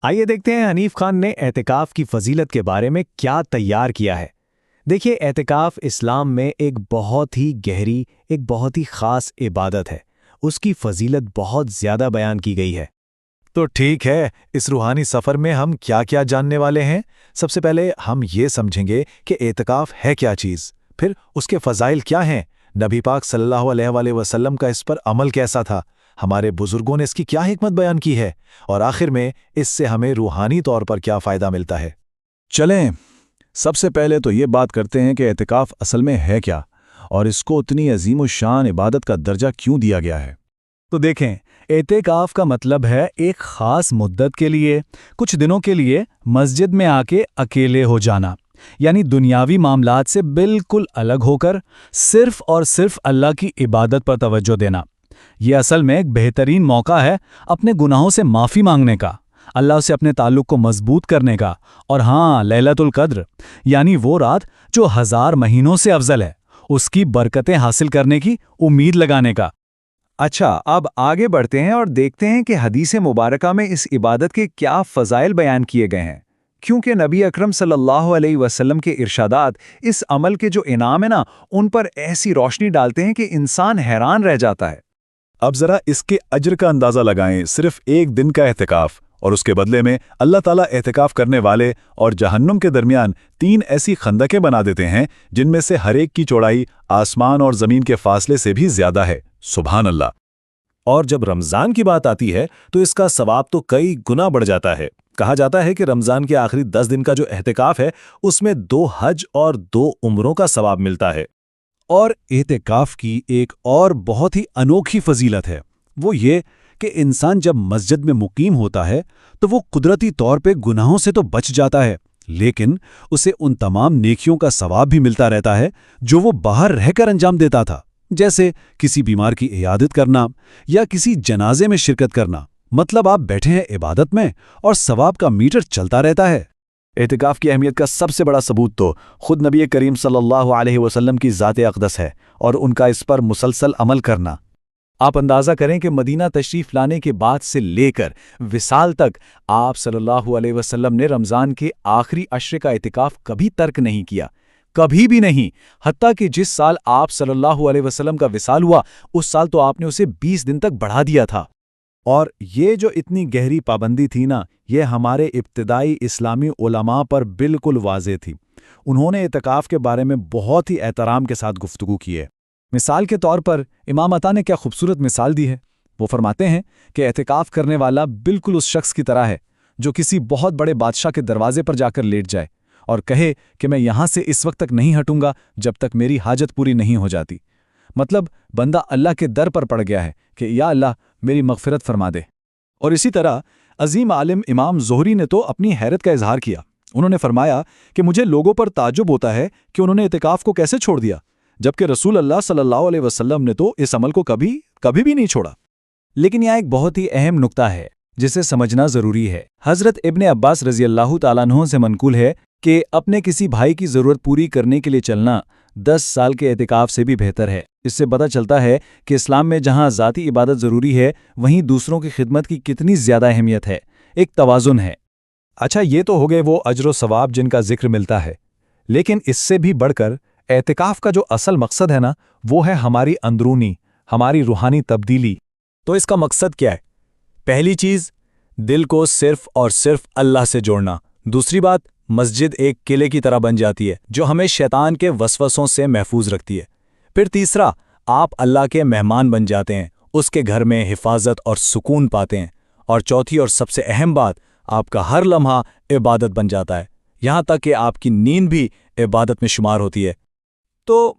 آئیے دیکھتے ہیں حنیف خان نے اعتکاف کی فضیلت کے بارے میں کیا تیار کیا ہے۔ دیکھیے، اعتکاف اسلام میں ایک بہت ہی گہری، ایک بہت ہی خاص عبادت ہے۔ اس کی فضیلت بہت زیادہ بیان کی گئی ہے۔ تو ٹھیک ہے، اس روحانی سفر میں ہم کیا کیا جاننے والے ہیں؟ سب سے پہلے ہم یہ سمجھیں گے کہ اعتکاف ہے کیا چیز، پھر اس کے فضائل کیا ہیں، نبی پاک صلی اللہ علیہ وآلہ وسلم کا اس پر عمل کیسا تھا، ہمارے بزرگوں نے اس کی کیا حکمت بیان کی ہے، اور آخر میں اس سے ہمیں روحانی طور پر کیا فائدہ ملتا ہے۔ چلیں، سب سے پہلے تو یہ بات کرتے ہیں کہ اعتکاف اصل میں ہے کیا، اور اس کو اتنی عظیم الشان عبادت کا درجہ کیوں دیا گیا ہے۔ تو دیکھیں، اعتکاف کا مطلب ہے ایک خاص مدت کے لیے، کچھ دنوں کے لیے مسجد میں آ کے اکیلے ہو جانا، یعنی دنیاوی معاملات سے بالکل الگ ہو کر صرف اور صرف اللہ کی عبادت پر توجہ دینا۔ یہ اصل میں ایک بہترین موقع ہے اپنے گناہوں سے معافی مانگنے کا، اللہ سے اپنے تعلق کو مضبوط کرنے کا، اور ہاں، لیلۃ القدر یعنی وہ رات جو 1000 مہینوں سے افضل ہے، اس کی برکتیں حاصل کرنے کی امید لگانے کا۔ اچھا، اب آگے بڑھتے ہیں اور دیکھتے ہیں کہ حدیث مبارکہ میں اس عبادت کے کیا فضائل بیان کیے گئے ہیں، کیونکہ نبی اکرم صلی اللہ علیہ وسلم کے ارشادات اس عمل کے جو انعام ہیں نا، ان پر ایسی روشنی ڈالتے ہیں کہ انسان حیران رہ جاتا ہے۔ اب ذرا اس کے اجر کا اندازہ لگائیں، صرف ایک دن کا اعتکاف، اور اس کے بدلے میں اللہ تعالیٰ اعتکاف کرنے والے اور جہنم کے درمیان 3 ایسی خندقیں بنا دیتے ہیں جن میں سے ہر ایک کی چوڑائی آسمان اور زمین کے فاصلے سے بھی زیادہ ہے۔ سبحان اللہ۔ اور جب رمضان کی بات آتی ہے تو اس کا ثواب تو کئی گنا بڑھ جاتا ہے۔ کہا جاتا ہے کہ رمضان کے آخری 10 دن کا جو اعتکاف ہے اس میں 2 حج اور 2 عمروں کا ثواب ملتا ہے۔ اور اعتکاف کی ایک اور بہت ہی انوکھی فضیلت ہے، وہ یہ کہ انسان جب مسجد میں مقیم ہوتا ہے تو وہ قدرتی طور پہ گناہوں سے تو بچ جاتا ہے، لیکن اسے ان تمام نیکیوں کا ثواب بھی ملتا رہتا ہے جو وہ باہر رہ کر انجام دیتا تھا، جیسے کسی بیمار کی عیادت کرنا یا کسی جنازے میں شرکت کرنا۔ مطلب آپ بیٹھے ہیں عبادت میں اور ثواب کا میٹر چلتا رہتا ہے۔ اعتکاف کی اہمیت کا سب سے بڑا ثبوت تو خود نبی کریم صلی اللہ علیہ وسلم کی ذات اقدس ہے اور ان کا اس پر مسلسل عمل کرنا۔ آپ اندازہ کریں کہ مدینہ تشریف لانے کے بعد سے لے کر وصال تک آپ صلی اللہ علیہ وسلم نے رمضان کے آخری عشرے کا اعتکاف کبھی ترک نہیں کیا، کبھی بھی نہیں، حتیٰ کہ جس سال آپ صلی اللہ علیہ وسلم کا وصال ہوا اس سال تو آپ نے اسے 20 دن تک بڑھا دیا تھا۔ اور یہ جو اتنی گہری پابندی تھی نا، یہ ہمارے ابتدائی اسلامی علماء پر بالکل واضح تھی۔ انہوں نے اعتکاف کے بارے میں بہت ہی احترام کے ساتھ گفتگو کی ہے۔ مثال کے طور پر امام عطا نے کیا خوبصورت مثال دی ہے۔ وہ فرماتے ہیں کہ اعتکاف کرنے والا بالکل اس شخص کی طرح ہے جو کسی بہت بڑے بادشاہ کے دروازے پر جا کر لیٹ جائے اور کہے کہ میں یہاں سے اس وقت تک نہیں ہٹوں گا جب تک میری حاجت پوری نہیں ہو جاتی۔ مطلب بندہ اللہ کے در پر پڑ گیا ہے کہ یا اللہ میری مغفرت فرما دے۔ اور اسی طرح عظیم عالم امام زہری نے تو اپنی حیرت کا اظہار کیا۔ انہوں نے فرمایا کہ مجھے لوگوں پر تعجب ہوتا ہے کہ انہوں نے اعتکاف کو کیسے چھوڑ دیا، جبکہ رسول اللہ صلی اللہ علیہ وسلم نے تو اس عمل کو کبھی بھی نہیں چھوڑا۔ لیکن یہاں ایک بہت ہی اہم نقطہ ہے جسے سمجھنا ضروری ہے۔ حضرت ابن عباس رضی اللہ تعالیٰ عنہ سے منقول ہے کہ اپنے کسی بھائی کی ضرورت پوری کرنے کے لیے چلنا 10 سال کے اعتکاف سے بھی بہتر ہے۔ اس سے پتہ چلتا ہے کہ اسلام میں جہاں ذاتی عبادت ضروری ہے وہیں دوسروں کی خدمت کی کتنی زیادہ اہمیت ہے، ایک توازن ہے۔ اچھا، یہ تو ہو گئے وہ اجر و ثواب جن کا ذکر ملتا ہے، لیکن اس سے بھی بڑھ کر اعتکاف کا جو اصل مقصد ہے نا، وہ ہے ہماری اندرونی، ہماری روحانی تبدیلی۔ تو اس کا مقصد کیا ہے؟ پہلی چیز، دل کو صرف اور صرف اللہ سے جوڑنا۔ دوسری بات، مسجد ایک قلعے کی طرح بن جاتی ہے جو ہمیں شیطان کے وسوسوں سے محفوظ رکھتی ہے۔ پھر تیسرا، آپ اللہ کے مہمان بن جاتے ہیں، اس کے گھر میں حفاظت اور سکون پاتے ہیں۔ اور چوتھی اور سب سے اہم بات، آپ کا ہر لمحہ عبادت بن جاتا ہے، یہاں تک کہ آپ کی نیند بھی عبادت میں شمار ہوتی ہے۔ تو